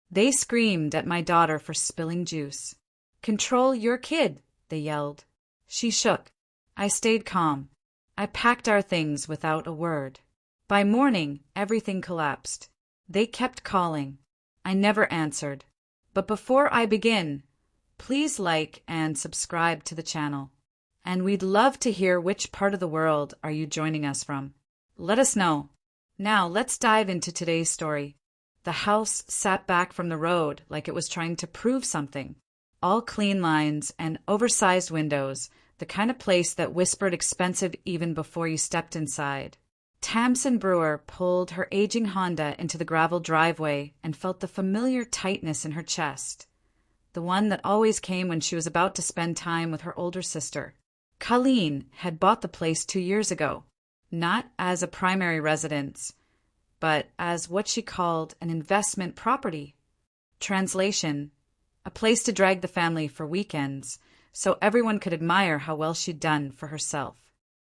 They screamed at my daughter for spilling juice. "Control your kid," they yelled. She shook. I stayed calm. I packed our things without a word. By morning, everything collapsed. They kept calling. I never answered. But before I begin, please like and subscribe to the channel. And we'd love to hear which part of the world are you joining us from. Let us know. Now let's dive into today's story. The house sat back from the road like it was trying to prove something. All clean lines and oversized windows, the kind of place that whispered expensive even before you stepped inside. Tamsin Brewer pulled her aging Honda into the gravel driveway and felt the familiar tightness in her chest, the one that always came when she was about to spend time with her older sister. Colleen had bought the place 2 years ago, not as a primary residence, but as what she called an investment property. Translation: a place to drag the family for weekends, so everyone could admire how well she'd done for herself.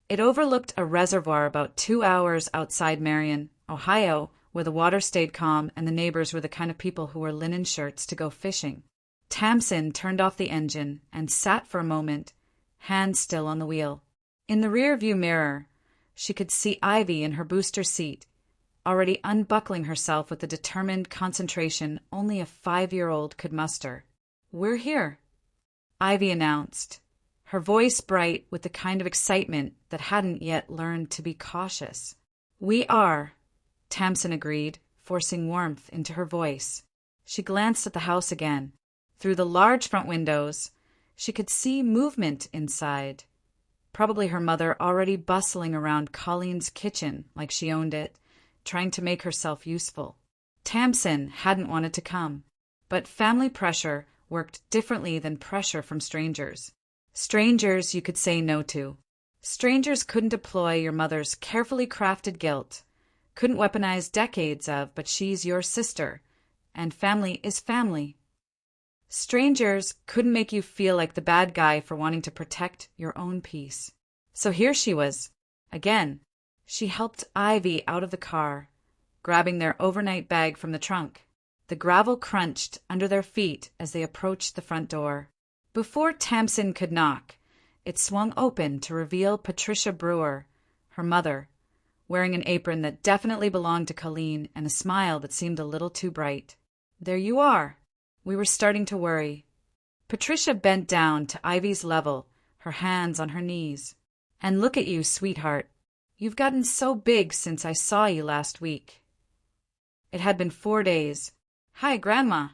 It overlooked a reservoir about 2 hours outside Marion, Ohio, where the water stayed calm and the neighbors were the kind of people who wore linen shirts to go fishing. Tamsin turned off the engine and sat for a moment, hands still on the wheel. In the rear-view mirror, she could see Ivy in her booster seat, already unbuckling herself with the determined concentration only a 5-year-old could muster. "We're here," Ivy announced, her voice bright with the kind of excitement that hadn't yet learned to be cautious. "We are," Tamsin agreed, forcing warmth into her voice. She glanced at the house again. Through the large front windows, she could see movement inside. Probably her mother already bustling around Colleen's kitchen like she owned it, trying to make herself useful. Tamsin hadn't wanted to come, but family pressure worked differently than pressure from strangers. Strangers you could say no to. Strangers couldn't deploy your mother's carefully crafted guilt, couldn't weaponize decades of "but she's your sister," and family is family. Strangers couldn't make you feel like the bad guy for wanting to protect your own peace. So here she was, again. She helped Ivy out of the car, grabbing their overnight bag from the trunk. The gravel crunched under their feet as they approached the front door. Before Tamsin could knock, it swung open to reveal Patricia Brewer, her mother, wearing an apron that definitely belonged to Colleen and a smile that seemed a little too bright. "There you are." We were starting to worry. Patricia bent down to Ivy's level, her hands on her knees. "And look at you, sweetheart. You've gotten so big since I saw you last week." It had been 4 days. "Hi, Grandma."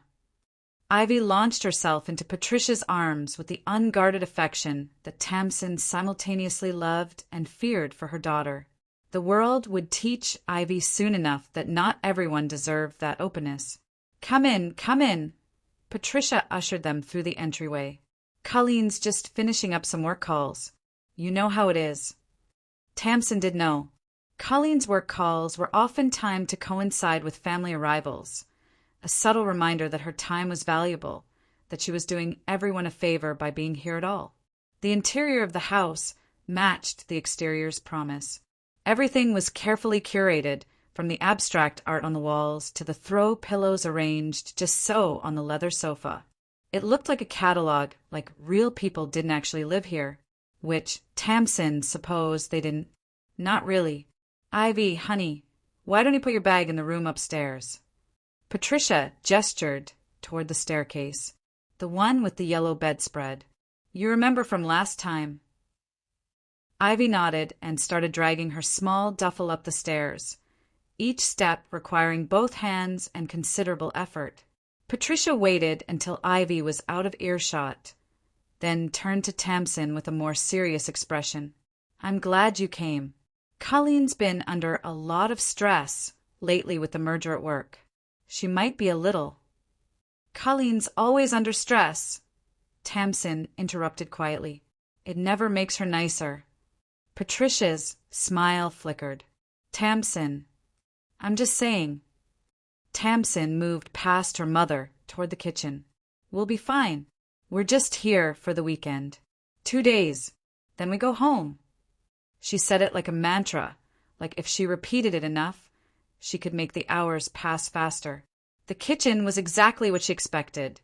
Ivy launched herself into Patricia's arms with the unguarded affection that Tamsin simultaneously loved and feared for her daughter. The world would teach Ivy soon enough that not everyone deserved that openness. "Come in, come in." Patricia ushered them through the entryway. "Colleen's just finishing up some work calls. You know how it is." Tamsin did know. Colleen's work calls were often timed to coincide with family arrivals, a subtle reminder that her time was valuable, that she was doing everyone a favor by being here at all. The interior of the house matched the exterior's promise. Everything was carefully curated, from the abstract art on the walls to the throw pillows arranged just so on the leather sofa. It looked like a catalog, like real people didn't actually live here, which Tamsin supposed they didn't. Not really. "Ivy, honey, why don't you put your bag in the room upstairs?" Patricia gestured toward the staircase, the one with the yellow bedspread. "You remember from last time." Ivy nodded and started dragging her small duffel up the stairs, each step requiring both hands and considerable effort. Patricia waited until Ivy was out of earshot, then turned to Tamsin with a more serious expression. "I'm glad you came. Colleen's been under a lot of stress lately with the merger at work. She might be a little." "Colleen's always under stress," Tamsin interrupted quietly. "It never makes her nicer." Patricia's smile flickered. "Tamsin, I'm just saying." Tamsin moved past her mother toward the kitchen. "We'll be fine. We're just here for the weekend. 2 days. Then we go home." She said it like a mantra, like if she repeated it enough, she could make the hours pass faster. The kitchen was exactly what she expected.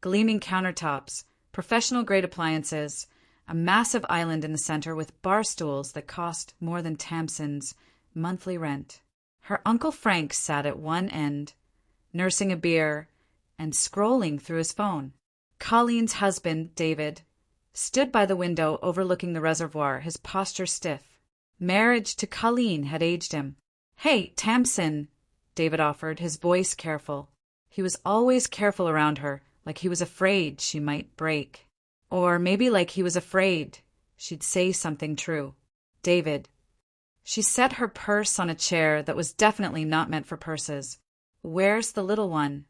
Gleaming countertops, professional-grade appliances, a massive island in the center with bar stools that cost more than Tamsin's monthly rent. Her Uncle Frank sat at one end, nursing a beer and scrolling through his phone. Colleen's husband, David, stood by the window overlooking the reservoir, his posture stiff. Marriage to Colleen had aged him. "Hey, Tamsin," David offered, his voice careful. He was always careful around her, like he was afraid she might break. Or maybe like he was afraid she'd say something true. "David." She set her purse on a chair that was definitely not meant for purses. "Where's the little one?"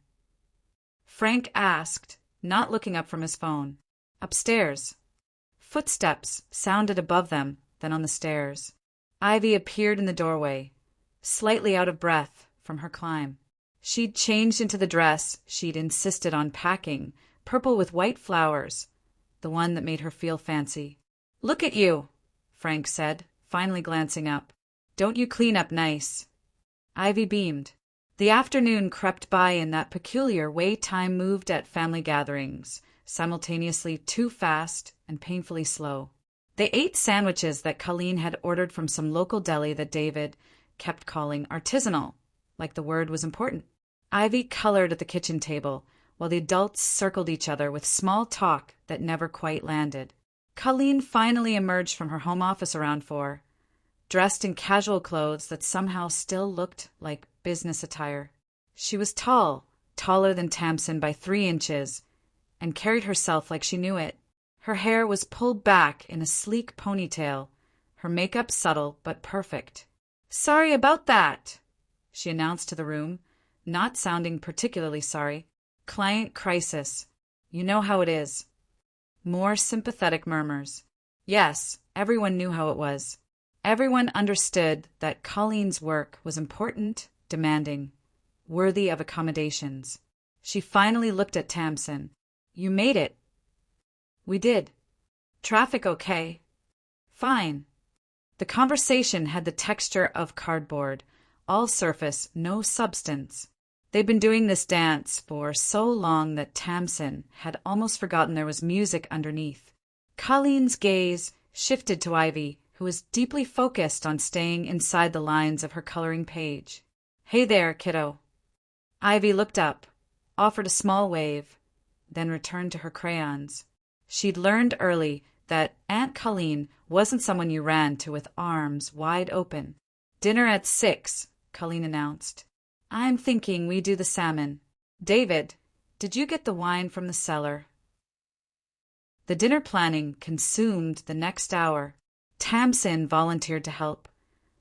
Frank asked, not looking up from his phone. "Upstairs." Footsteps sounded above them, then on the stairs. Ivy appeared in the doorway, slightly out of breath from her climb. She'd changed into the dress she'd insisted on packing, purple with white flowers, the one that made her feel fancy. "Look at you," Frank said, finally glancing up. "Don't you clean up nice?" Ivy beamed. The afternoon crept by in that peculiar way time moved at family gatherings, simultaneously too fast and painfully slow. They ate sandwiches that Colleen had ordered from some local deli that David kept calling artisanal, like the word was important. Ivy colored at the kitchen table, while the adults circled each other with small talk that never quite landed. Colleen finally emerged from her home office around 4, dressed in casual clothes that somehow still looked like business attire. She was tall, taller than Tamsin by 3 inches, and carried herself like she knew it. Her hair was pulled back in a sleek ponytail, her makeup subtle but perfect. "Sorry about that," she announced to the room, not sounding particularly sorry. "Client crisis. You know how it is." More sympathetic murmurs. Yes, everyone knew how it was. Everyone understood that Colleen's work was important, demanding, worthy of accommodations. She finally looked at Tamsin. "You made it." "We did." "Traffic okay?" "Fine." The conversation had the texture of cardboard, all surface, no substance. They'd been doing this dance for so long that Tamsin had almost forgotten there was music underneath. Colleen's gaze shifted to Ivy, who was deeply focused on staying inside the lines of her coloring page. "Hey there, kiddo." Ivy looked up, offered a small wave, then returned to her crayons. She'd learned early that Aunt Colleen wasn't someone you ran to with arms wide open. "Dinner at 6, Colleen announced. "I'm thinking we do the salmon. David, did you get the wine from the cellar?" The dinner planning consumed the next hour. Tamsin volunteered to help,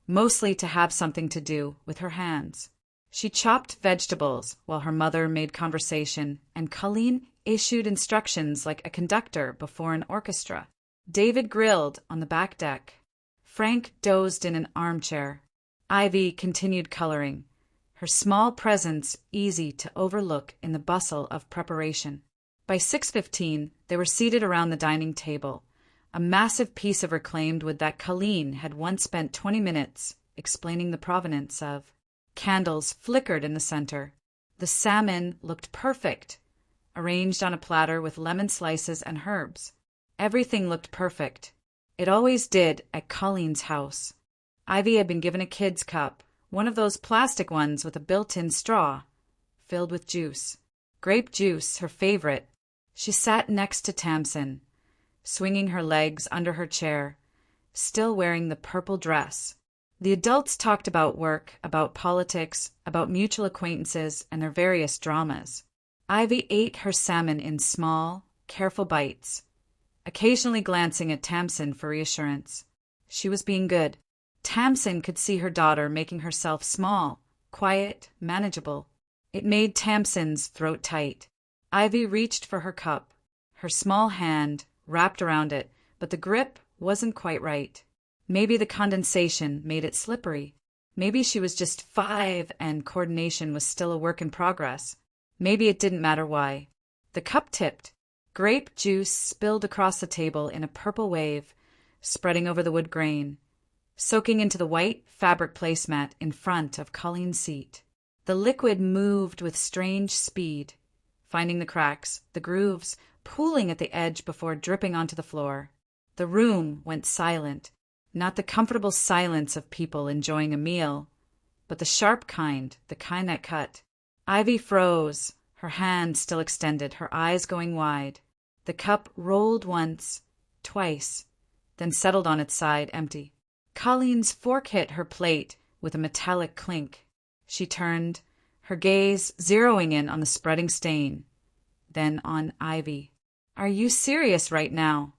mostly to have something to do with her hands. She chopped vegetables while her mother made conversation, and Colleen issued instructions like a conductor before an orchestra. David grilled on the back deck. Frank dozed in an armchair. Ivy continued coloring, her small presence easy to overlook in the bustle of preparation. By 6:15, they were seated around the dining table, a massive piece of reclaimed wood that Colleen had once spent 20 minutes explaining the provenance of. Candles flickered in the center. The salmon looked perfect, arranged on a platter with lemon slices and herbs. Everything looked perfect. It always did at Colleen's house. Ivy had been given a kid's cup, one of those plastic ones with a built-in straw, filled with juice. Grape juice, her favorite. She sat next to Tamsin, swinging her legs under her chair, still wearing the purple dress. The adults talked about work, about politics, about mutual acquaintances, and their various dramas. Ivy ate her salmon in small, careful bites, occasionally glancing at Tamsin for reassurance. She was being good. Tamsin could see her daughter making herself small, quiet, manageable. It made Tamsin's throat tight. Ivy reached for her cup, her small hand wrapped around it, but the grip wasn't quite right. Maybe the condensation made it slippery. Maybe she was just 5 and coordination was still a work in progress. Maybe it didn't matter why. The cup tipped. Grape juice spilled across the table in a purple wave, spreading over the wood grain, soaking into the white fabric placemat in front of Colleen's seat. The liquid moved with strange speed, finding the cracks, the grooves, pooling at the edge before dripping onto the floor. The room went silent, not the comfortable silence of people enjoying a meal, but the sharp kind, the kind that cut. Ivy froze, her hand still extended, her eyes going wide. The cup rolled once, twice, then settled on its side, empty. Colleen's fork hit her plate with a metallic clink. She turned, her gaze zeroing in on the spreading stain, then on Ivy. "Are you serious right now?"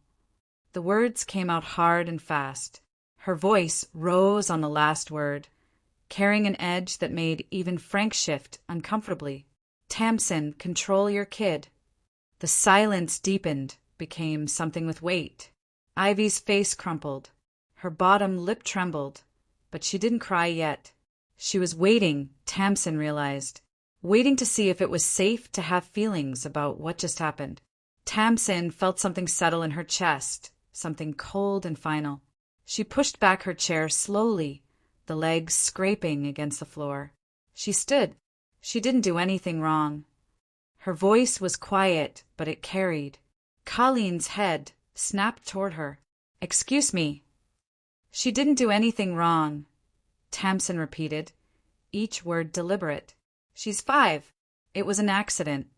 The words came out hard and fast. Her voice rose on the last word, carrying an edge that made even Frank shift uncomfortably. "Tamsin, control your kid." The silence deepened, became something with weight. Ivy's face crumpled. Her bottom lip trembled, but she didn't cry yet. She was waiting, Tamsin realized, waiting to see if it was safe to have feelings about what just happened. Tamsin felt something settle in her chest, something cold and final. She pushed back her chair slowly, the legs scraping against the floor. She stood. She didn't do anything wrong. Her voice was quiet, but it carried. Colleen's head snapped toward her. "Excuse me." "She didn't do anything wrong," Tamsin repeated, each word deliberate. "She's 5. It was an accident."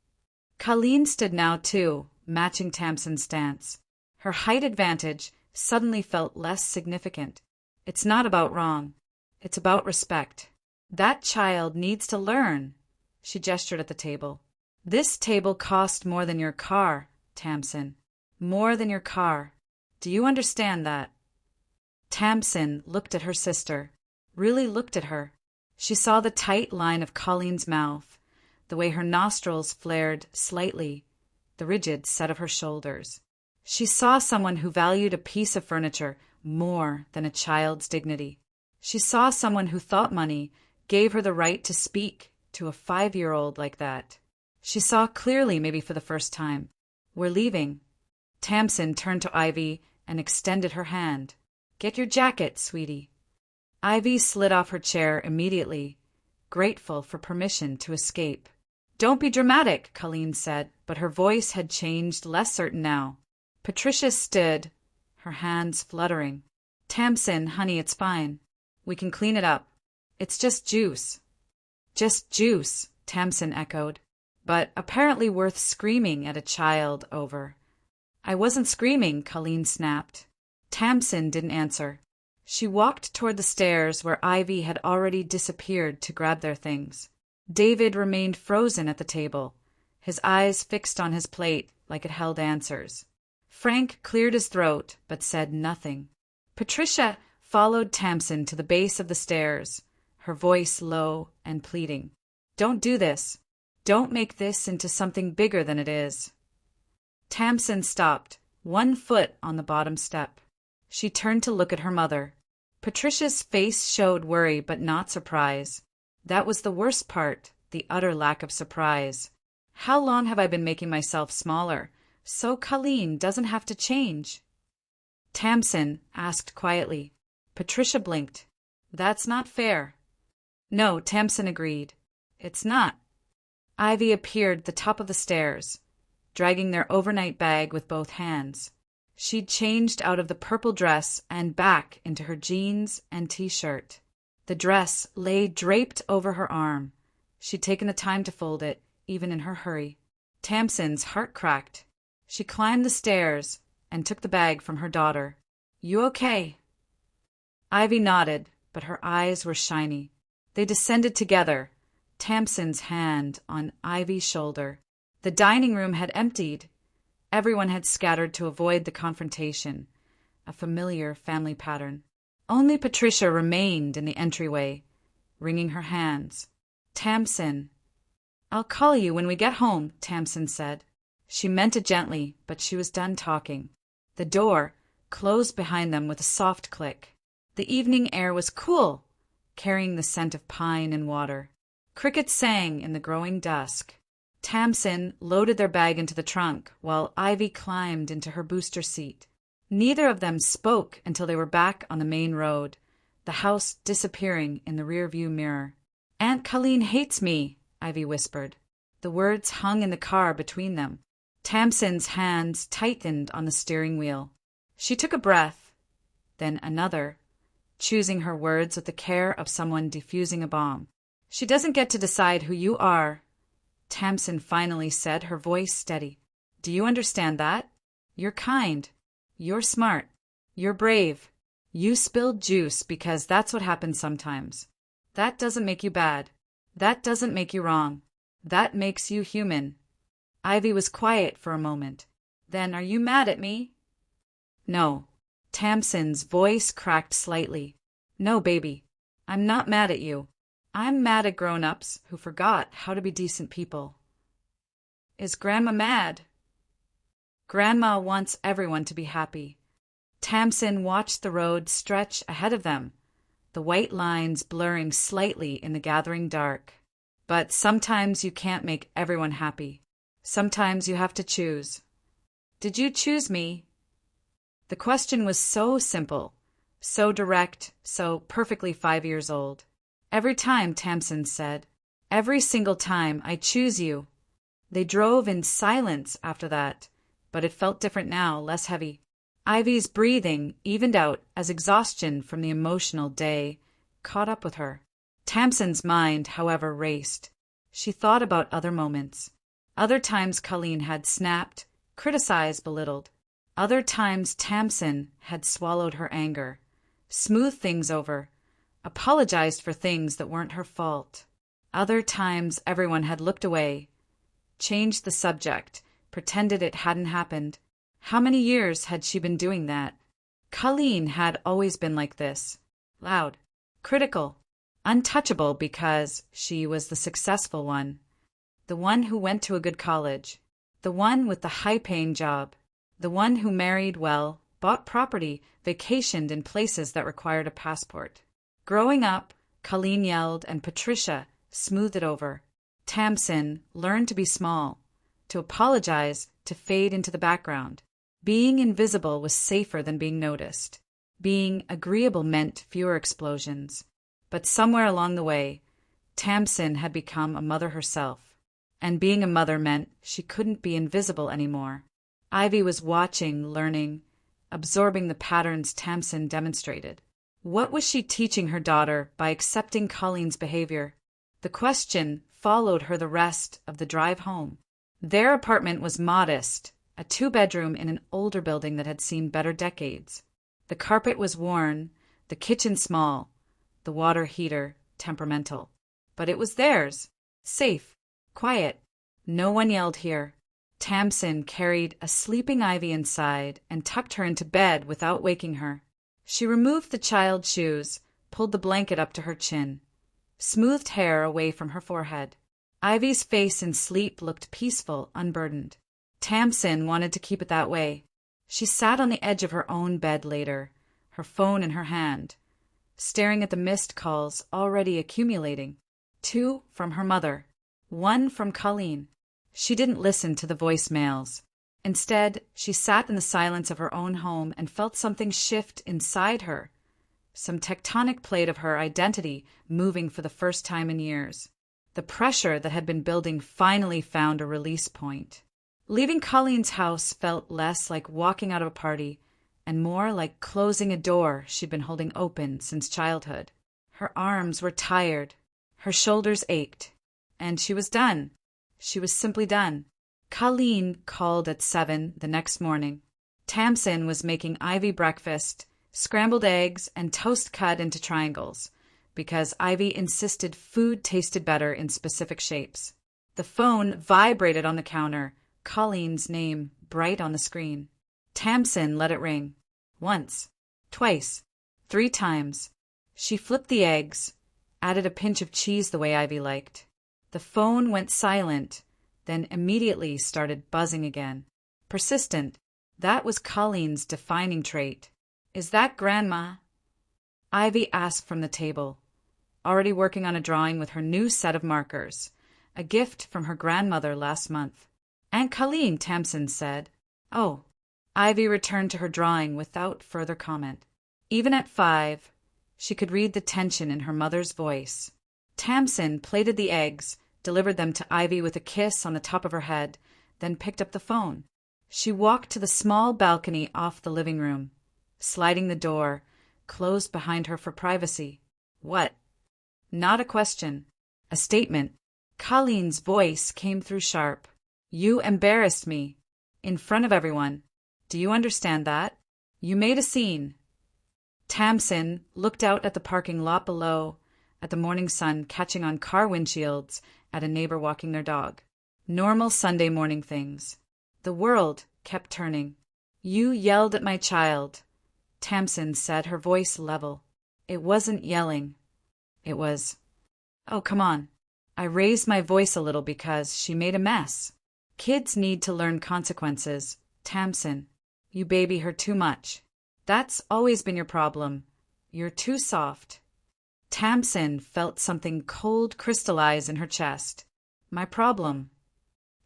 Colleen stood now, too, matching Tamsin's stance. Her height advantage suddenly felt less significant. "It's not about wrong. It's about respect. That child needs to learn." She gestured at the table. "This table cost more than your car, Tamsin. More than your car. Do you understand that?" Tamsin looked at her sister, really looked at her. She saw the tight line of Colleen's mouth, the way her nostrils flared slightly, the rigid set of her shoulders. She saw someone who valued a piece of furniture more than a child's dignity. She saw someone who thought money gave her the right to speak to a 5-year-old like that. She saw clearly, maybe for the first time. "We're leaving." Tamsin turned to Ivy and extended her hand. "Get your jacket, sweetie." Ivy slid off her chair immediately, grateful for permission to escape. "Don't be dramatic," Colleen said, but her voice had changed, less certain now. Patricia stood, her hands fluttering. "Tamsin, honey, it's fine. We can clean it up. It's just juice." "Just juice," Tamsin echoed, but apparently worth screaming at a child over. "I wasn't screaming," Colleen snapped. Tamsin didn't answer. She walked toward the stairs where Ivy had already disappeared to grab their things. David remained frozen at the table, his eyes fixed on his plate like it held answers. Frank cleared his throat but said nothing. Patricia followed Tamsin to the base of the stairs, her voice low and pleading. "Don't do this. Don't make this into something bigger than it is." Tamsin stopped, one foot on the bottom step. She turned to look at her mother. Patricia's face showed worry but not surprise. That was the worst part, the utter lack of surprise. "How long have I been making myself smaller, so Colleen doesn't have to change?" Tamsin asked quietly. Patricia blinked. "That's not fair." "No," Tamsin agreed. "It's not." Ivy appeared at the top of the stairs, dragging their overnight bag with both hands. She'd changed out of the purple dress and back into her jeans and t-shirt. The dress lay draped over her arm. She'd taken the time to fold it, even in her hurry. Tamsin's heart cracked. She climbed the stairs and took the bag from her daughter. "You okay?" Ivy nodded, but her eyes were shiny. They descended together, Tamsin's hand on Ivy's shoulder. The dining room had emptied. Everyone had scattered to avoid the confrontation, a familiar family pattern. Only Patricia remained in the entryway, wringing her hands. "Tamsin." "I'll call you when we get home," Tamsin said. She meant it gently, but she was done talking. The door closed behind them with a soft click. The evening air was cool, carrying the scent of pine and water. Crickets sang in the growing dusk. Tamsin loaded their bag into the trunk, while Ivy climbed into her booster seat. Neither of them spoke until they were back on the main road, the house disappearing in the rearview mirror. Aunt Colleen hates me, Ivy whispered. The words hung in the car between them. Tamsin's hands tightened on the steering wheel. She took a breath, then another, choosing her words with the care of someone defusing a bomb. She doesn't get to decide who you are, Tamsin finally said, her voice steady. Do you understand that? You're kind. You're smart. You're brave. You spilled juice because that's what happens sometimes. That doesn't make you bad. That doesn't make you wrong. That makes you human. Ivy was quiet for a moment. Then are you mad at me? No. Tamsin's voice cracked slightly. No, baby. I'm not mad at you. I'm mad at grown-ups who forgot how to be decent people. Is Grandma mad? Grandma wants everyone to be happy. Tamsin watched the road stretch ahead of them, the white lines blurring slightly in the gathering dark. But sometimes you can't make everyone happy. Sometimes you have to choose. Did you choose me? The question was so simple, so direct, so perfectly 5 years old. Every time, Tamsin said. Every single time, I choose you. They drove in silence after that, but it felt different now, less heavy. Ivy's breathing evened out as exhaustion from the emotional day caught up with her. Tamsin's mind, however, raced. She thought about other moments. Other times Colleen had snapped, criticized, belittled. Other times Tamsin had swallowed her anger, smoothed things over, apologized for things that weren't her fault. Other times everyone had looked away, changed the subject, pretended it hadn't happened. How many years had she been doing that? Colleen had always been like this. Loud, critical, untouchable because she was the successful one. The one who went to a good college. The one with the high-paying job. The one who married well, bought property, vacationed in places that required a passport. Growing up, Colleen yelled and Patricia smoothed it over. Tamsin learned to be small, to apologize, to fade into the background. Being invisible was safer than being noticed. Being agreeable meant fewer explosions. But somewhere along the way, Tamsin had become a mother herself. And being a mother meant she couldn't be invisible anymore. Ivy was watching, learning, absorbing the patterns Tamsin demonstrated. What was she teaching her daughter by accepting Colleen's behavior? The question followed her the rest of the drive home. Their apartment was modest, a 2-bedroom in an older building that had seen better decades. The carpet was worn, the kitchen small, the water heater temperamental. But it was theirs, safe, quiet. No one yelled here. Tamsin carried a sleeping Ivy inside and tucked her into bed without waking her. She removed the child's shoes, pulled the blanket up to her chin, smoothed hair away from her forehead. Ivy's face in sleep looked peaceful, unburdened. Tamsin wanted to keep it that way. She sat on the edge of her own bed later, her phone in her hand, staring at the missed calls already accumulating. 2 from her mother, 1 from Colleen. She didn't listen to the voicemails. Instead, she sat in the silence of her own home and felt something shift inside her, some tectonic plate of her identity moving for the first time in years. The pressure that had been building finally found a release point. Leaving Colleen's house felt less like walking out of a party and more like closing a door she'd been holding open since childhood. Her arms were tired, her shoulders ached, and she was done. She was simply done. Colleen called at 7 the next morning. Tamsin was making Ivy breakfast, scrambled eggs, and toast cut into triangles, because Ivy insisted food tasted better in specific shapes. The phone vibrated on the counter, Colleen's name bright on the screen. Tamsin let it ring. Once, twice, 3 times. She flipped the eggs, added a pinch of cheese the way Ivy liked. The phone went silent, then immediately started buzzing again. Persistent. That was Colleen's defining trait. Is that Grandma? Ivy asked from the table, already working on a drawing with her new set of markers, a gift from her grandmother last month. Aunt Colleen, Tamsin said. Oh. Ivy returned to her drawing without further comment. Even at 5, she could read the tension in her mother's voice. Tamsin plated the eggs, delivered them to Ivy with a kiss on the top of her head, then picked up the phone. She walked to the small balcony off the living room, sliding the door, closed behind her for privacy. What? Not a question. A statement. Colleen's voice came through sharp. You embarrassed me. In front of everyone. Do you understand that? You made a scene. Tamsin looked out at the parking lot below, at the morning sun catching on car windshields, at a neighbor walking their dog. Normal Sunday morning things. The world kept turning. You yelled at my child, Tamsin said, her voice level. It wasn't yelling. It was, oh, come on. I raised my voice a little because she made a mess. Kids need to learn consequences, Tamsin. You baby her too much. That's always been your problem. You're too soft. Tamsin felt something cold crystallize in her chest. My problem.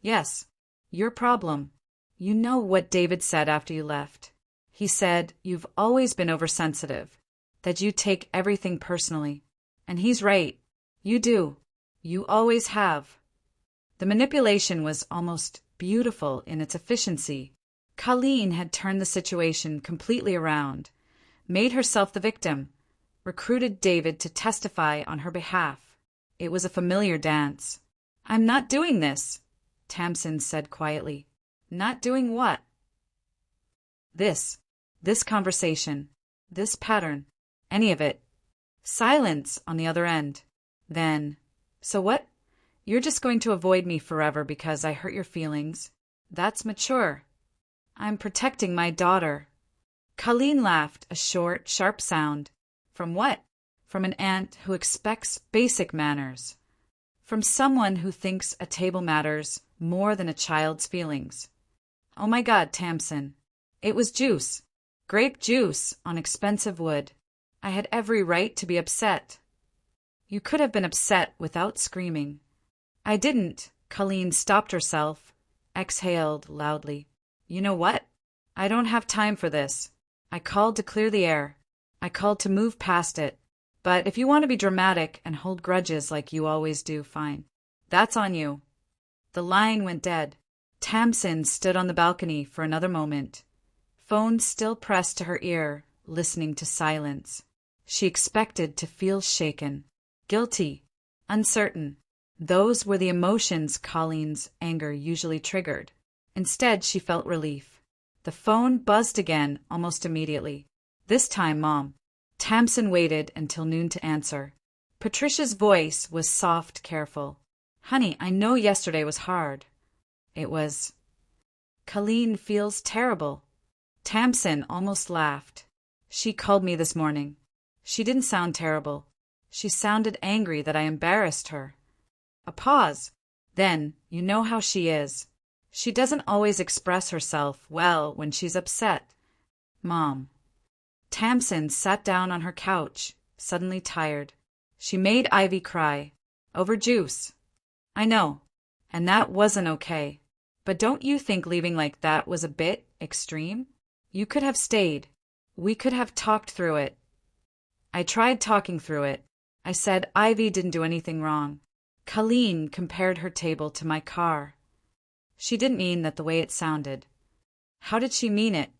Yes, your problem. You know what David said after you left. He said you've always been oversensitive, that you take everything personally. And he's right. You do. You always have. The manipulation was almost beautiful in its efficiency. Colleen had turned the situation completely around, made herself the victim, recruited David to testify on her behalf. It was a familiar dance. I'm not doing this, Tamsin said quietly. Not doing what? This conversation, this pattern, any of it. Silence on the other end. Then, so what? You're just going to avoid me forever because I hurt your feelings. That's mature. I'm protecting my daughter. Colleen laughed, a short, sharp sound. From what? From an aunt who expects basic manners. From someone who thinks a table matters more than a child's feelings. Oh my God, Tamsin. It was juice. Grape juice on expensive wood. I had every right to be upset. You could have been upset without screaming. I didn't. Colleen stopped herself, exhaled loudly. You know what? I don't have time for this. I called to clear the air. I called to move past it. But if you want to be dramatic and hold grudges like you always do, fine. That's on you. The line went dead. Tamsin stood on the balcony for another moment, phone still pressed to her ear, listening to silence. She expected to feel shaken, guilty, uncertain. Those were the emotions Colleen's anger usually triggered. Instead, she felt relief. The phone buzzed again almost immediately. This time, Mom. Tamsin waited until noon to answer. Patricia's voice was soft, careful. Honey, I know yesterday was hard. It was. Colleen feels terrible. Tamsin almost laughed. She called me this morning. She didn't sound terrible. She sounded angry that I embarrassed her. A pause. Then, you know how she is. She doesn't always express herself well when she's upset. Mom. Tamsin sat down on her couch, suddenly tired. She made Ivy cry. Over juice. I know. And that wasn't okay. But don't you think leaving like that was a bit extreme? You could have stayed. We could have talked through it. I tried talking through it. I said Ivy didn't do anything wrong. Colleen compared her table to my car. She didn't mean that the way it sounded. How did she mean it?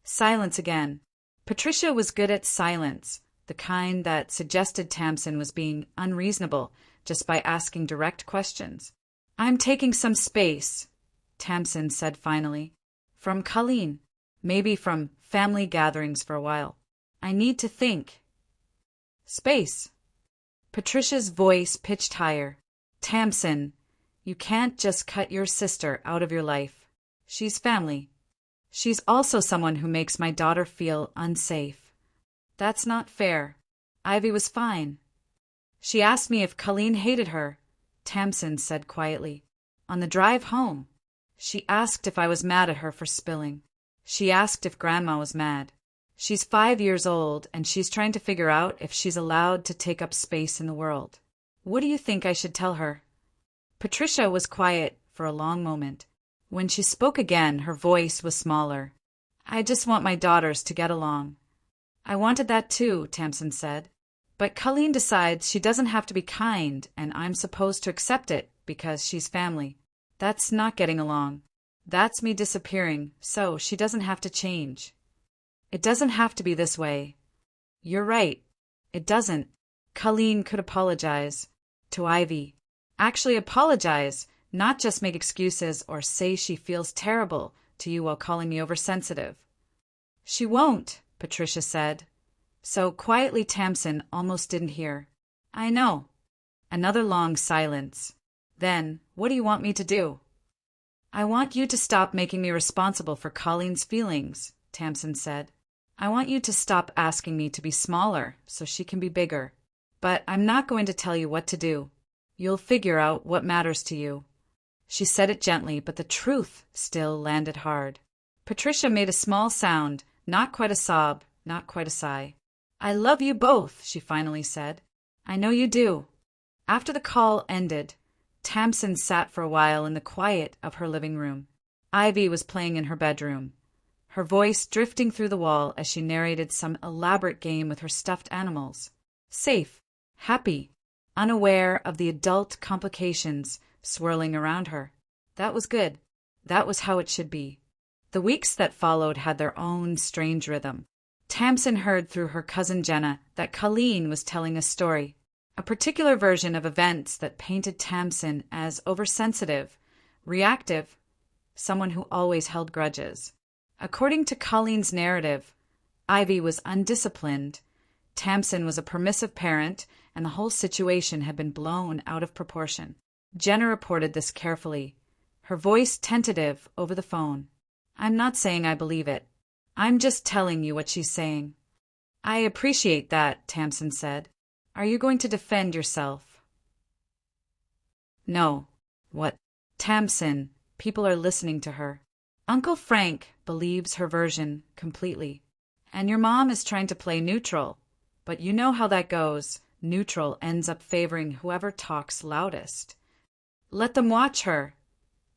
Silence again. Patricia was good at silence, the kind that suggested Tamsin was being unreasonable just by asking direct questions. I'm taking some space, Tamsin said finally. From Colleen. Maybe from family gatherings for a while. I need to think. Space. Patricia's voice pitched higher. Tamsin, you can't just cut your sister out of your life. She's family. She's also someone who makes my daughter feel unsafe. That's not fair. Ivy was fine. She asked me if Colleen hated her, Tamsin said quietly. On the drive home. She asked if I was mad at her for spilling. She asked if Grandma was mad. She's 5 years old, and she's trying to figure out if she's allowed to take up space in the world. What do you think I should tell her? Patricia was quiet for a long moment. When she spoke again, her voice was smaller. I just want my daughters to get along. I wanted that too, Tamsin said. But Colleen decides she doesn't have to be kind and I'm supposed to accept it because she's family. That's not getting along. That's me disappearing, so she doesn't have to change. It doesn't have to be this way. You're right. It doesn't. Colleen could apologize. To Ivy. Actually apologize, not just make excuses or say she feels terrible to you while calling me oversensitive. She won't, Patricia said. So quietly Tamsin almost didn't hear. I know. Another long silence. Then, what do you want me to do? I want you to stop making me responsible for Colleen's feelings, Tamsin said. I want you to stop asking me to be smaller so she can be bigger. But I'm not going to tell you what to do. You'll figure out what matters to you. She said it gently, but the truth still landed hard. Patricia made a small sound, not quite a sob, not quite a sigh. I love you both, she finally said. I know you do. After the call ended, Tamsin sat for a while in the quiet of her living room. Ivy was playing in her bedroom, her voice drifting through the wall as she narrated some elaborate game with her stuffed animals. Safe, happy, unaware of the adult complications swirling around her. That was good. That was how it should be. The weeks that followed had their own strange rhythm. Tamsin heard through her cousin Jenna that Colleen was telling a story, a particular version of events that painted Tamsin as oversensitive, reactive, someone who always held grudges. According to Colleen's narrative, Ivy was undisciplined, Tamsin was a permissive parent, and the whole situation had been blown out of proportion. Jenna reported this carefully, her voice tentative over the phone. I'm not saying I believe it. I'm just telling you what she's saying. I appreciate that, Tamsin said. Are you going to defend yourself? No. What? Tamsin, people are listening to her. Uncle Frank believes her version completely. And your mom is trying to play neutral. But you know how that goes. Neutral ends up favoring whoever talks loudest. Let them watch her,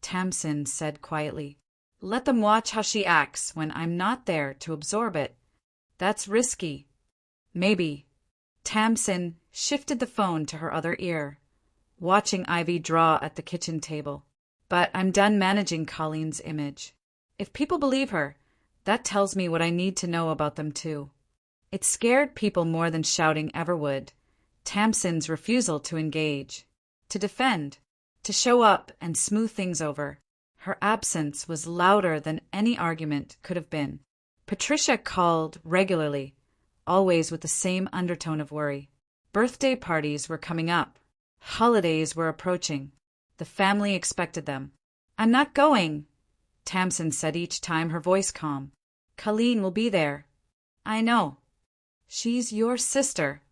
Tamsin said quietly. Let them watch how she acts when I'm not there to absorb it. That's risky. Maybe. Tamsin shifted the phone to her other ear, watching Ivy draw at the kitchen table. But I'm done managing Colleen's image. If people believe her, that tells me what I need to know about them too. It scared people more than shouting ever would. Tamsin's refusal to engage, to defend, to show up and smooth things over. Her absence was louder than any argument could have been. Patricia called regularly, always with the same undertone of worry. Birthday parties were coming up. Holidays were approaching. The family expected them. I'm not going, Tamsin said each time, her voice calm. Colleen will be there. I know. She's your sister.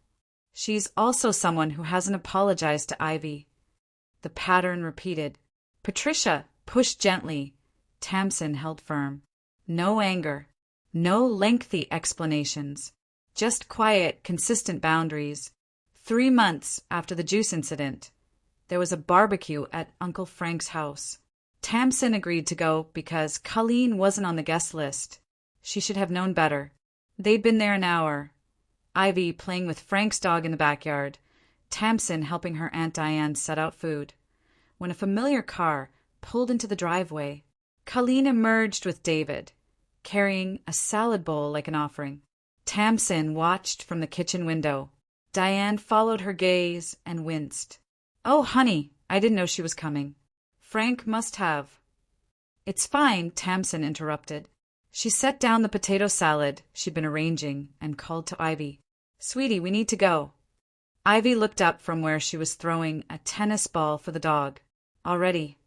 She's also someone who hasn't apologized to Ivy. The pattern repeated. Patricia pushed gently. Tamsin held firm. No anger. No lengthy explanations. Just quiet, consistent boundaries. 3 months after the juice incident, there was a barbecue at Uncle Frank's house. Tamsin agreed to go because Colleen wasn't on the guest list. She should have known better. They'd been there an hour. Ivy playing with Frank's dog in the backyard. Tamsin helping her Aunt Diane set out food. When a familiar car pulled into the driveway, Colleen emerged with David, carrying a salad bowl like an offering. Tamsin watched from the kitchen window. Diane followed her gaze and winced. Oh, honey, I didn't know she was coming. Frank must have. It's fine, Tamsin interrupted. She set down the potato salad she'd been arranging and called to Ivy. Sweetie, we need to go. Ivy looked up from where she was throwing a tennis ball for the dog. Already.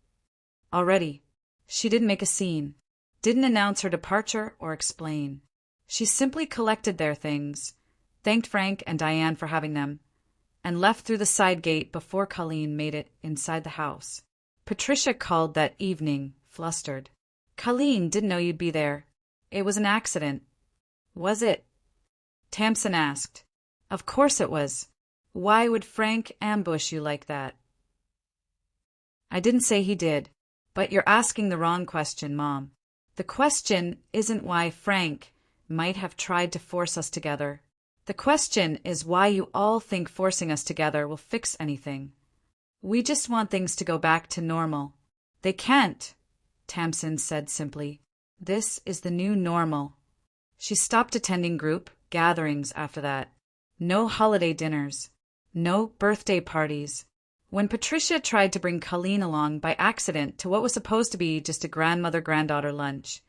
She didn't make a scene, didn't announce her departure or explain. She simply collected their things, thanked Frank and Diane for having them, and left through the side gate before Colleen made it inside the house. Patricia called that evening, flustered. Colleen didn't know you'd be there. It was an accident. Was it? Tamsin asked. Of course it was. Why would Frank ambush you like that? I didn't say he did, but you're asking the wrong question, Mom. The question isn't why Frank might have tried to force us together. The question is why you all think forcing us together will fix anything. We just want things to go back to normal. They can't, Tamsin said simply. This is the new normal. She stopped attending group gatherings after that. No holiday dinners. No birthday parties. When Patricia tried to bring Colleen along by accident to what was supposed to be just a grandmother-granddaughter lunch,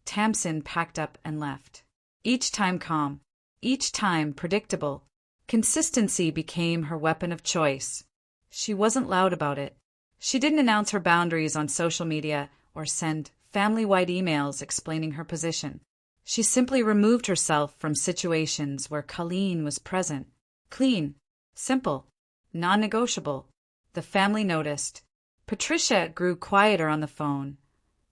Tamsin packed up and left. Each time calm. Each time predictable. Consistency became her weapon of choice. She wasn't loud about it. She didn't announce her boundaries on social media or send family-wide emails explaining her position. She simply removed herself from situations where Colleen was present. Clean. Simple. Non-negotiable. The family noticed. Patricia grew quieter on the phone.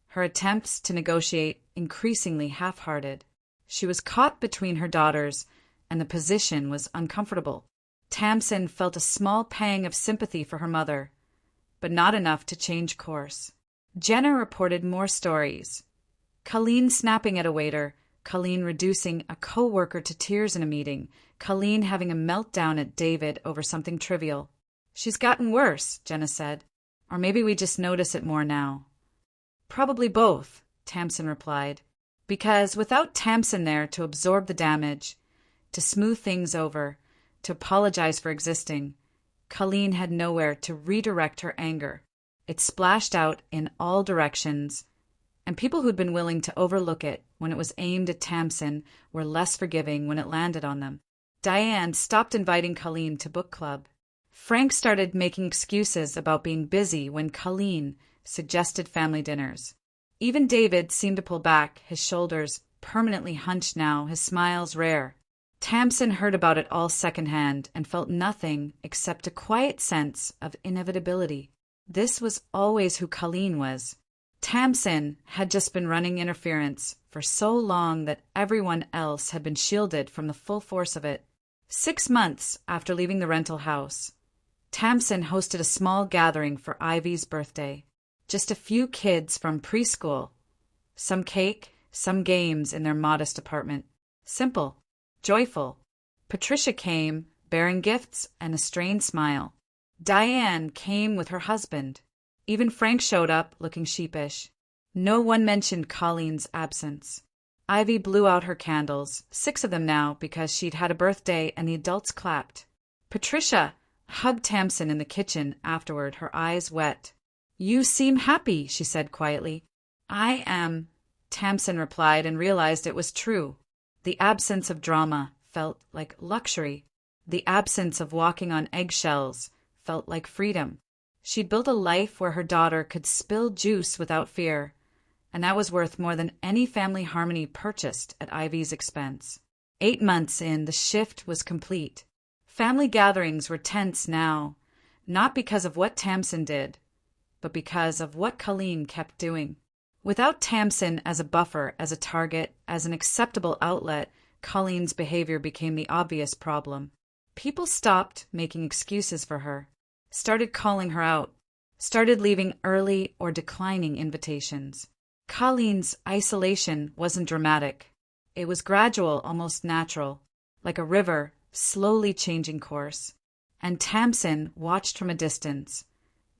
Her attempts to negotiate increasingly half-hearted. She was caught between her daughters, and the position was uncomfortable. Tamsin felt a small pang of sympathy for her mother, but not enough to change course. Jenna reported more stories. Colleen snapping at a waiter, Colleen reducing a co-worker to tears in a meeting, Colleen having a meltdown at David over something trivial. She's gotten worse, Jenna said. Or maybe we just notice it more now. Probably both, Tamsin replied. Because without Tamsin there to absorb the damage, to smooth things over, to apologize for existing, Colleen had nowhere to redirect her anger. It splashed out in all directions, and people who'd been willing to overlook it when it was aimed at Tamsin were less forgiving when it landed on them. Diane stopped inviting Colleen to book club. Frank started making excuses about being busy when Colleen suggested family dinners. Even David seemed to pull back, his shoulders permanently hunched now, his smiles rare. Tamsin heard about it all secondhand and felt nothing except a quiet sense of inevitability. This was always who Colleen was. Tamsin had just been running interference for so long that everyone else had been shielded from the full force of it. 6 months after leaving the rental house, Tamsin hosted a small gathering for Ivy's birthday. Just a few kids from preschool. Some cake, some games in their modest apartment. Simple. Joyful. Patricia came, bearing gifts and a strained smile. Diane came with her husband. Even Frank showed up, looking sheepish. No one mentioned Colleen's absence. Ivy blew out her candles, 6 of them now, because she'd had a birthday, and the adults clapped. Patricia hugged Tamsin in the kitchen afterward, her eyes wet. "You seem happy," she said quietly. "I am," Tamsin replied and realized it was true. The absence of drama felt like luxury. The absence of walking on eggshells felt like freedom. She'd built a life where her daughter could spill juice without fear, and that was worth more than any family harmony purchased at Ivy's expense. 8 months in, the shift was complete. Family gatherings were tense now, not because of what Tamsin did, but because of what Colleen kept doing. Without Tamsin as a buffer, as a target, as an acceptable outlet, Colleen's behavior became the obvious problem. People stopped making excuses for her, started calling her out, started leaving early or declining invitations. Colleen's isolation wasn't dramatic. It was gradual, almost natural, like a river slowly changing course. And Tamsin watched from a distance,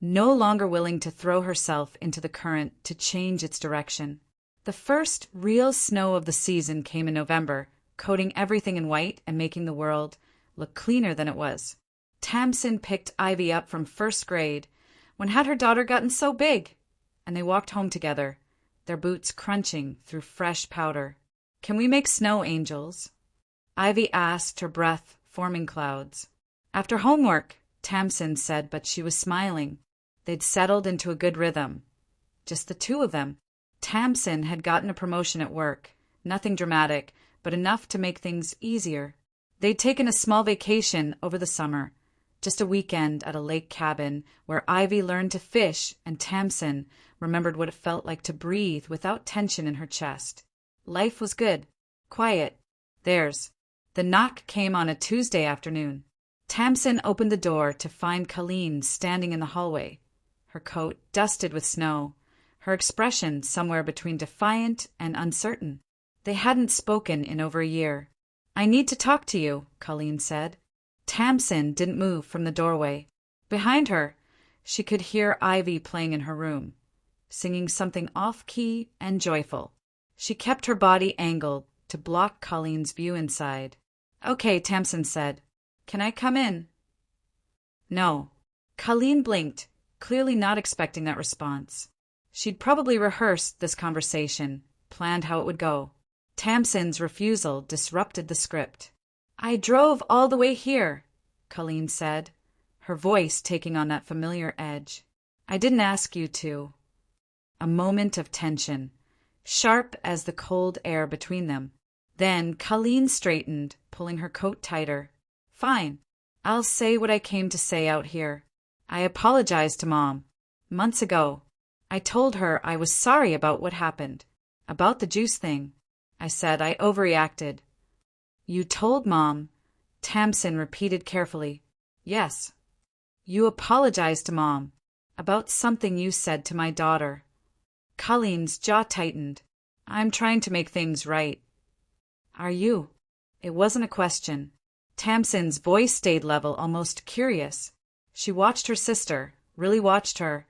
no longer willing to throw herself into the current to change its direction. The first real snow of the season came in November, coating everything in white and making the world look cleaner than it was. Tamsin picked Ivy up from first grade. When had her daughter gotten so big? And they walked home together, their boots crunching through fresh powder. "Can we make snow angels?" Ivy asked, her breath forming clouds. "After homework," Tamsin said, but she was smiling. They'd settled into a good rhythm. Just the 2 of them. Tamsin had gotten a promotion at work. Nothing dramatic, but enough to make things easier. They'd taken a small vacation over the summer, just a weekend at a lake cabin where Ivy learned to fish and Tamsin remembered what it felt like to breathe without tension in her chest. Life was good. Quiet. Theirs. The knock came on a Tuesday afternoon. Tamsin opened the door to find Colleen standing in the hallway, her coat dusted with snow, her expression somewhere between defiant and uncertain. They hadn't spoken in over a year. I need to talk to you, Colleen said. Tamsin didn't move from the doorway. Behind her, she could hear Ivy playing in her room, singing something off-key and joyful. She kept her body angled to block Colleen's view inside. Okay, Tamsin said. Can I come in? No. Colleen blinked, clearly not expecting that response. She'd probably rehearsed this conversation, planned how it would go. Tamsin's refusal disrupted the script. I drove all the way here, Colleen said, her voice taking on that familiar edge. I didn't ask you to. A moment of tension, sharp as the cold air between them. Then Colleen straightened, pulling her coat tighter. Fine. I'll say what I came to say out here. I apologized to Mom. Months ago. I told her I was sorry about what happened. About the juice thing. I said I overreacted. You told Mom? Tamsin repeated carefully. Yes. You apologized to Mom. About something you said to my daughter. Colleen's jaw tightened. I'm trying to make things right. Are you? It wasn't a question. Tamsin's voice stayed level, almost curious. She watched her sister, really watched her,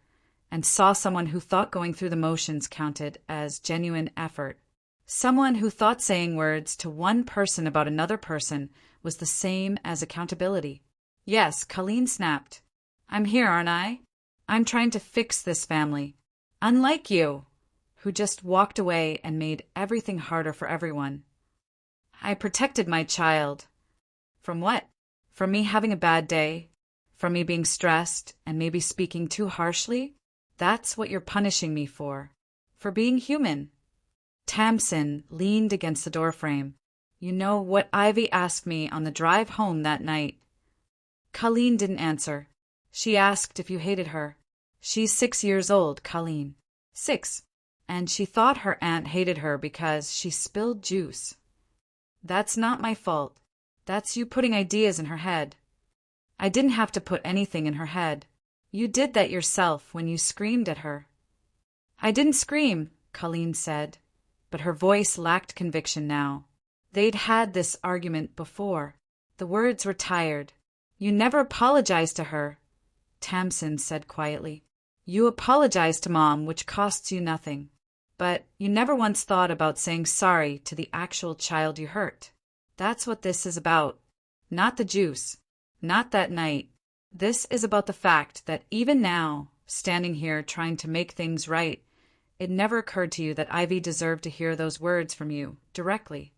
and saw someone who thought going through the motions counted as genuine effort. Someone who thought saying words to one person about another person was the same as accountability. Yes, Colleen snapped. I'm here, aren't I? I'm trying to fix this family. Unlike you, who just walked away and made everything harder for everyone. I protected my child. From what? From me having a bad day? From me being stressed and maybe speaking too harshly? That's what you're punishing me for. For being human. Tamsin leaned against the doorframe. You know what Ivy asked me on the drive home that night? Colleen didn't answer. She asked if you hated her. She's 6 years old, Colleen. 6. And she thought her aunt hated her because she spilled juice. That's not my fault. That's you putting ideas in her head. I didn't have to put anything in her head. You did that yourself when you screamed at her. I didn't scream, Colleen said, but her voice lacked conviction now. They'd had this argument before. The words were tired. You never apologized to her, Tamsin said quietly. You apologized to Mom, which costs you nothing. But you never once thought about saying sorry to the actual child you hurt. That's what this is about. Not the juice. Not that night. This is about the fact that even now, standing here trying to make things right, it never occurred to you that Ivy deserved to hear those words from you, directly.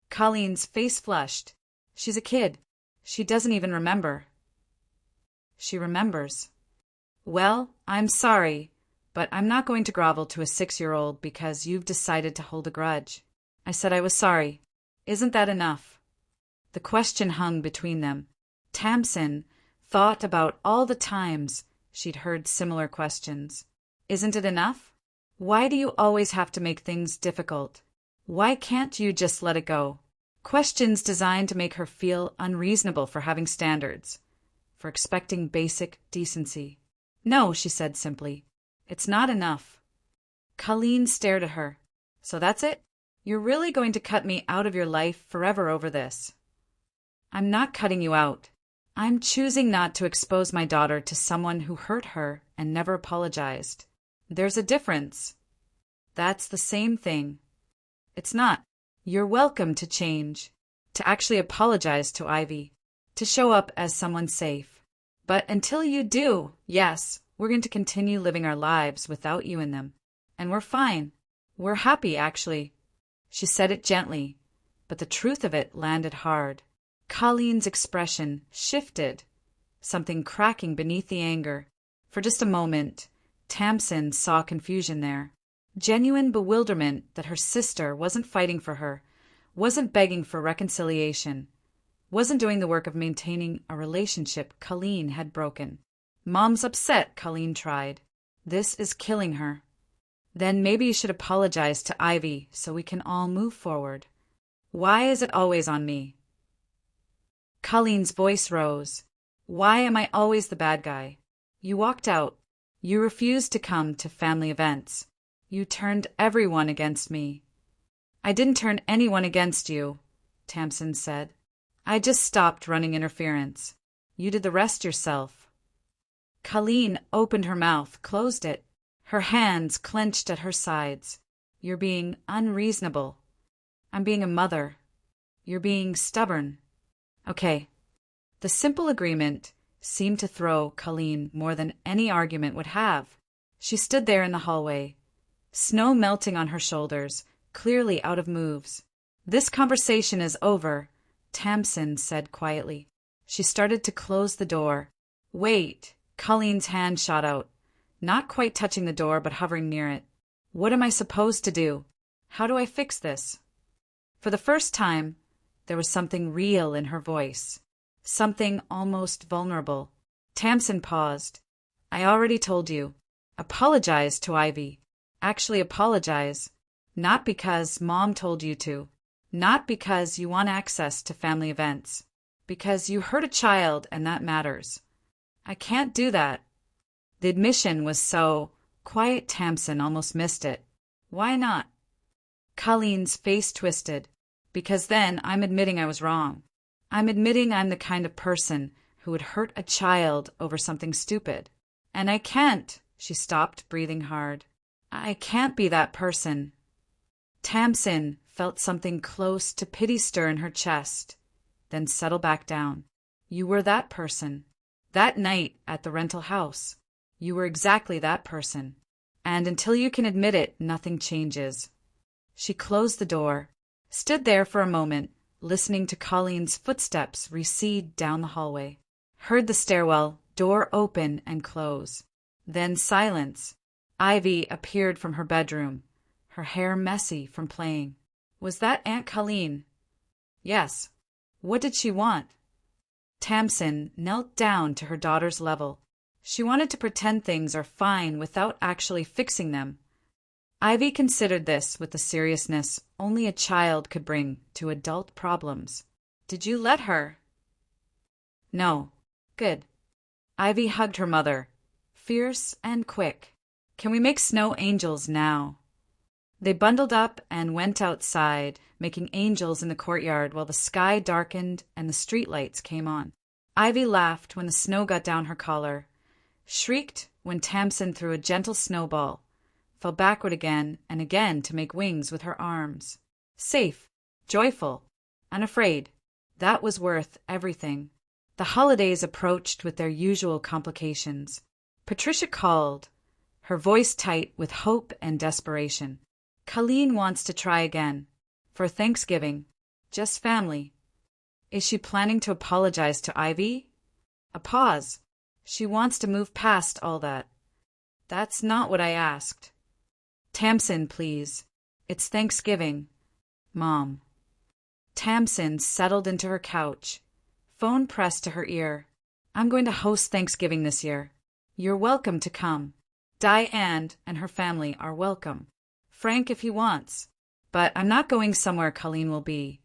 Colleen's face flushed. She's a kid. She doesn't even remember. She remembers. Well, I'm sorry, but I'm not going to grovel to a 6-year-old because you've decided to hold a grudge. I said I was sorry. Isn't that enough? The question hung between them. Tamsin thought about all the times she'd heard similar questions. Isn't it enough? Why do you always have to make things difficult? Why can't you just let it go? Questions designed to make her feel unreasonable for having standards, for expecting basic decency. No, she said simply. It's not enough. Colleen stared at her. So that's it? You're really going to cut me out of your life forever over this? I'm not cutting you out. I'm choosing not to expose my daughter to someone who hurt her and never apologized. There's a difference. That's the same thing. It's not. You're welcome to change, to actually apologize to Ivy, to show up as someone safe. But until you do, yes, we're going to continue living our lives without you in them. And we're fine. We're happy, actually. She said it gently, but the truth of it landed hard. Colleen's expression shifted, something cracking beneath the anger. For just a moment, Tamsin saw confusion there. Genuine bewilderment that her sister wasn't fighting for her, wasn't begging for reconciliation, wasn't doing the work of maintaining a relationship Colleen had broken. Mom's upset, Colleen tried. This is killing her. Then maybe you should apologize to Ivy so we can all move forward. Why is it always on me? Colleen's voice rose. Why am I always the bad guy? You walked out. You refused to come to family events. You turned everyone against me. I didn't turn anyone against you. Tamsin said. I just stopped running interference. You did the rest yourself. Colleen opened her mouth, closed it. Her hands clenched at her sides. You're being unreasonable. I'm being a mother. You're being stubborn. Okay. The simple agreement seemed to throw Colleen more than any argument would have. She stood there in the hallway, snow melting on her shoulders, clearly out of moves. This conversation is over, Tamsin said quietly. She started to close the door. Wait, Colleen's hand shot out, not quite touching the door but hovering near it. What am I supposed to do? How do I fix this? For the first time, there was something real in her voice, something almost vulnerable. Tamsin paused. I already told you. Apologize to Ivy. Actually apologize. Not because Mom told you to. Not because you want access to family events. Because you hurt a child and that matters. I can't do that. The admission was so quiet Tamsin almost missed it. Why not? Colleen's face twisted. Because then I'm admitting I was wrong. I'm admitting I'm the kind of person who would hurt a child over something stupid. And I can't. She stopped, breathing hard. I can't be that person. Tamsin felt something close to pity stir in her chest, then settle back down. You were that person. That night at the rental house. You were exactly that person. And until you can admit it, nothing changes. She closed the door, stood there for a moment, listening to Colleen's footsteps recede down the hallway. Heard the stairwell door open and close. Then silence. Ivy appeared from her bedroom, her hair messy from playing. Was that Aunt Colleen? Yes. What did she want? Tamsin knelt down to her daughter's level. She wanted to pretend things are fine without actually fixing them. Ivy considered this with the seriousness only a child could bring to adult problems. Did you let her? No. Good. Ivy hugged her mother, fierce and quick. Can we make snow angels now? They bundled up and went outside, making angels in the courtyard while the sky darkened and the streetlights came on. Ivy laughed when the snow got down her collar, shrieked when Tamsin threw a gentle snowball, fell backward again and again to make wings with her arms. Safe, joyful, unafraid. That was worth everything. The holidays approached with their usual complications. Patricia called, her voice tight with hope and desperation. Colleen wants to try again. For Thanksgiving. Just family. Is she planning to apologize to Ivy? A pause. She wants to move past all that. That's not what I asked. Tamsin, please. It's Thanksgiving. Mom. Tamsin settled into her couch, phone pressed to her ear. I'm going to host Thanksgiving this year. You're welcome to come. Diane and her family are welcome. Frank if he wants. But I'm not going somewhere Colleen will be.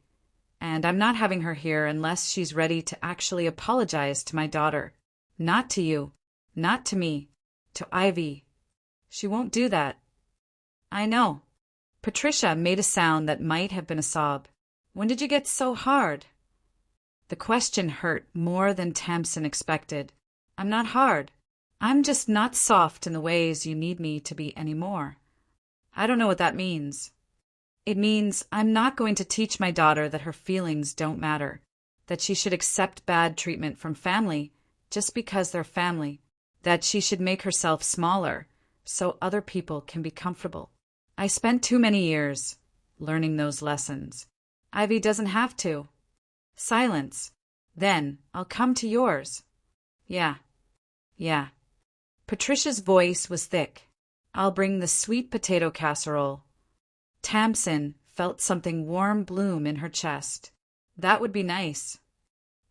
And I'm not having her here unless she's ready to actually apologize to my daughter. Not to you. Not to me. To Ivy. She won't do that. I know. Patricia made a sound that might have been a sob. When did you get so hard? The question hurt more than Tamsin expected. I'm not hard. I'm just not soft in the ways you need me to be anymore. I don't know what that means. It means I'm not going to teach my daughter that her feelings don't matter, that she should accept bad treatment from family just because they're family, that she should make herself smaller so other people can be comfortable. I spent too many years learning those lessons. Ivy doesn't have to. Silence. Then I'll come to yours. Yeah. Patricia's voice was thick. I'll bring the sweet potato casserole. Tamsin felt something warm bloom in her chest. That would be nice.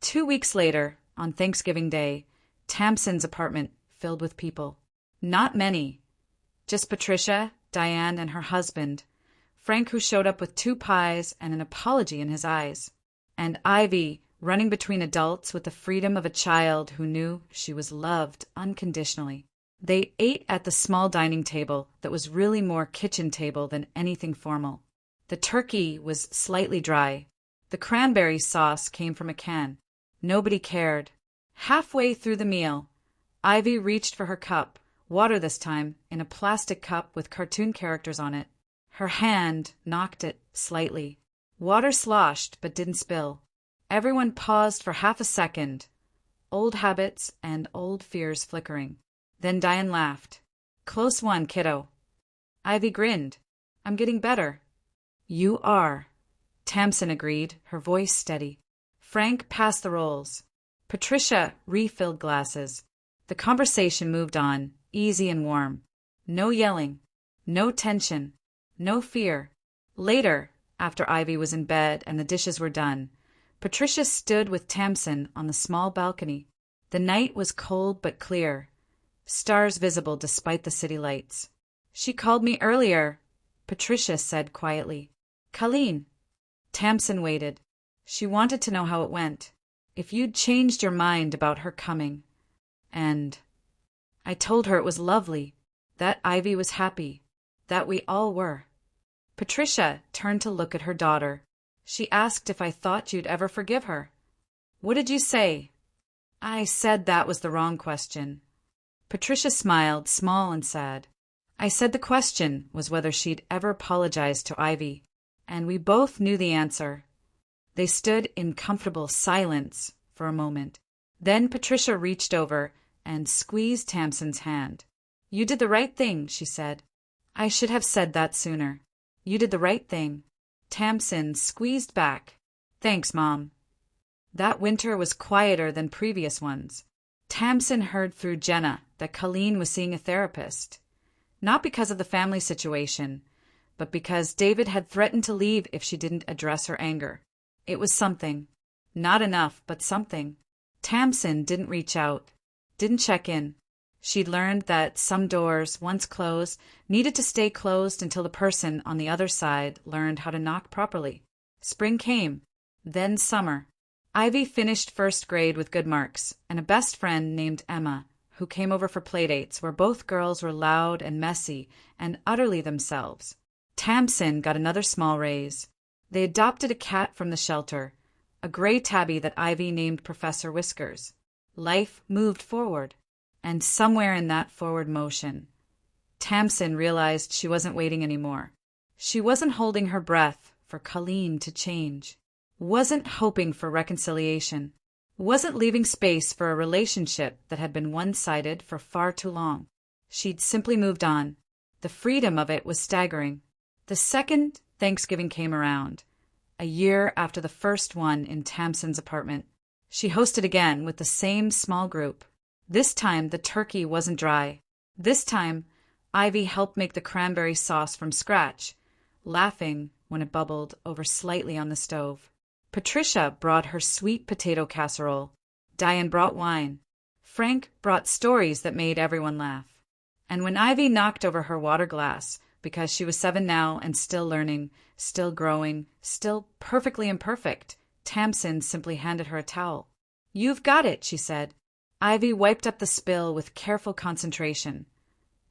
2 weeks later, on Thanksgiving Day, Tamsin's apartment filled with people. Not many. Just Patricia, Diane, and her husband, Frank who showed up with 2 pies and an apology in his eyes, and Ivy running between adults with the freedom of a child who knew she was loved unconditionally. They ate at the small dining table that was really more kitchen table than anything formal. The turkey was slightly dry, The cranberry sauce came from a can. Nobody cared. Halfway through the meal, Ivy reached for her cup, water this time, in a plastic cup with cartoon characters on it. Her hand knocked it slightly. Water sloshed but didn't spill. Everyone paused for half a second, old habits and old fears flickering. Then Diane laughed. "Close one, kiddo." Ivy grinned. "I'm getting better." "You are," Tamsin agreed, her voice steady. Frank passed the rolls. Patricia refilled glasses. The conversation moved on, easy and warm. No yelling, no tension, no fear. Later, after Ivy was in bed and the dishes were done, Patricia stood with Tamsin on the small balcony. The night was cold but clear, stars visible despite the city lights. "She called me earlier," Patricia said quietly. "Colleen." Tamsin waited. She wanted to know how it went. "If you'd changed your mind about her coming. And I told her it was lovely, that Ivy was happy, that we all were." Patricia turned to look at her daughter. She asked if I thought you'd ever forgive her. "What did you say?" "I said that was the wrong question." Patricia smiled, small and sad. "I said the question was whether she'd ever apologize to Ivy, and we both knew the answer." They stood in comfortable silence for a moment. Then Patricia reached over and squeezed Tamsin's hand. "You did the right thing," she said. "I should have said that sooner. You did the right thing." Tamsin squeezed back. "Thanks, Mom." That winter was quieter than previous ones. Tamsin heard through Jenna that Colleen was seeing a therapist. Not because of the family situation, but because David had threatened to leave if she didn't address her anger. It was something. Not enough, but something. Tamsin didn't reach out, didn't check in. She'd learned that some doors, once closed, needed to stay closed until the person on the other side learned how to knock properly. Spring came, then summer. Ivy finished first grade with good marks, and a best friend named Emma, who came over for playdates where both girls were loud and messy and utterly themselves. Tamsin got another small raise. They adopted a cat from the shelter, a gray tabby that Ivy named Professor Whiskers. Life moved forward, and somewhere in that forward motion, Tamsin realized she wasn't waiting anymore. She wasn't holding her breath for Colleen to change, wasn't hoping for reconciliation, wasn't leaving space for a relationship that had been one-sided for far too long. She'd simply moved on. The freedom of it was staggering. The second Thanksgiving came around, a year after the first one in Tamsin's apartment. She hosted again with the same small group. This time the turkey wasn't dry. This time Ivy helped make the cranberry sauce from scratch, laughing when it bubbled over slightly on the stove. Patricia brought her sweet potato casserole. Diane brought wine. Frank brought stories that made everyone laugh. And when Ivy knocked over her water glass, because she was 7 now and still learning, still growing, still perfectly imperfect, Tamsin simply handed her a towel. "You've got it," she said. Ivy wiped up the spill with careful concentration,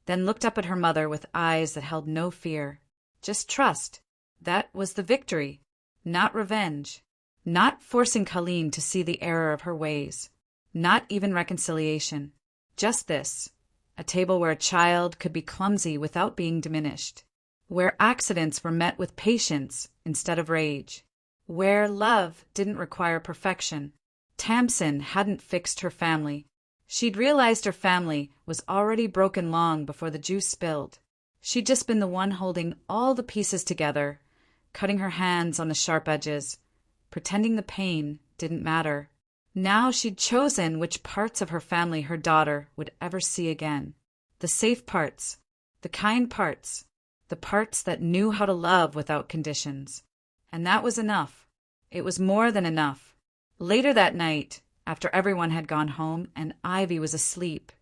then looked up at her mother with eyes that held no fear, just trust. That was the victory, not revenge, not forcing Colleen to see the error of her ways, not even reconciliation. Just this, a table where a child could be clumsy without being diminished, where accidents were met with patience instead of rage, where love didn't require perfection. Tamsin hadn't fixed her family. She'd realized her family was already broken long before the juice spilled. She'd just been the one holding all the pieces together, cutting her hands on the sharp edges, pretending the pain didn't matter. Now she'd chosen which parts of her family her daughter would ever see again. The safe parts, the kind parts, the parts that knew how to love without conditions. And that was enough. It was more than enough. Later that night, after everyone had gone home and Ivy was asleep,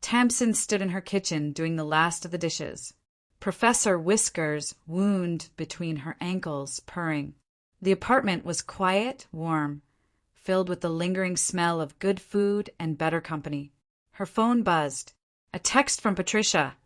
Tamsin stood in her kitchen doing the last of the dishes. Professor Whiskers wound between her ankles, purring. The apartment was quiet, warm, filled with the lingering smell of good food and better company. Her phone buzzed. A text from Patricia.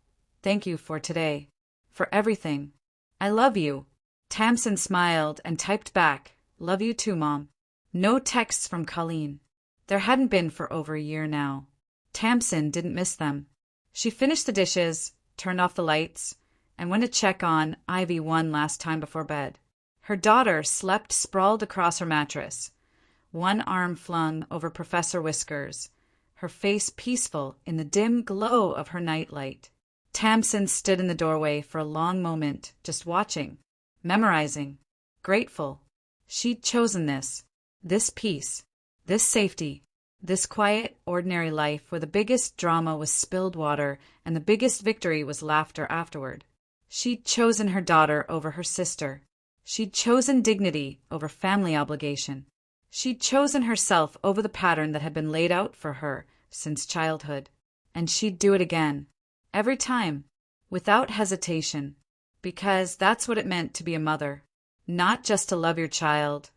"Thank you for today. For everything. I love you." Tamsin smiled and typed back, Love you too, Mom. No texts from Colleen. There hadn't been for over a year now. Tamsin didn't miss them. She finished the dishes, turned off the lights, and went to check on Ivy one last time before bed. Her daughter slept sprawled across her mattress, one arm flung over Professor Whiskers, her face peaceful in the dim glow of her nightlight. Tamsin stood in the doorway for a long moment, just watching, memorizing, grateful. She'd chosen this peace, this safety, this quiet, ordinary life where the biggest drama was spilled water and the biggest victory was laughter afterward. She'd chosen her daughter over her sister. She'd chosen dignity over family obligation. She'd chosen herself over the pattern that had been laid out for her since childhood. And she'd do it again. Every time. Without hesitation. Because that's what it meant to be a mother. Not just to love your child,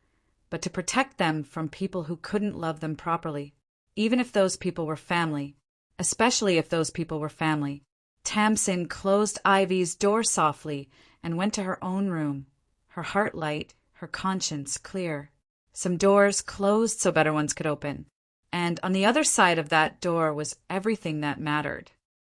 but to protect them from people who couldn't love them properly. Even if those people were family. Especially if those people were family. Tamsin closed Ivy's door softly and went to her own room. Her heart light, her conscience clear. Some doors closed so better ones could open. And on the other side of that door was everything that mattered.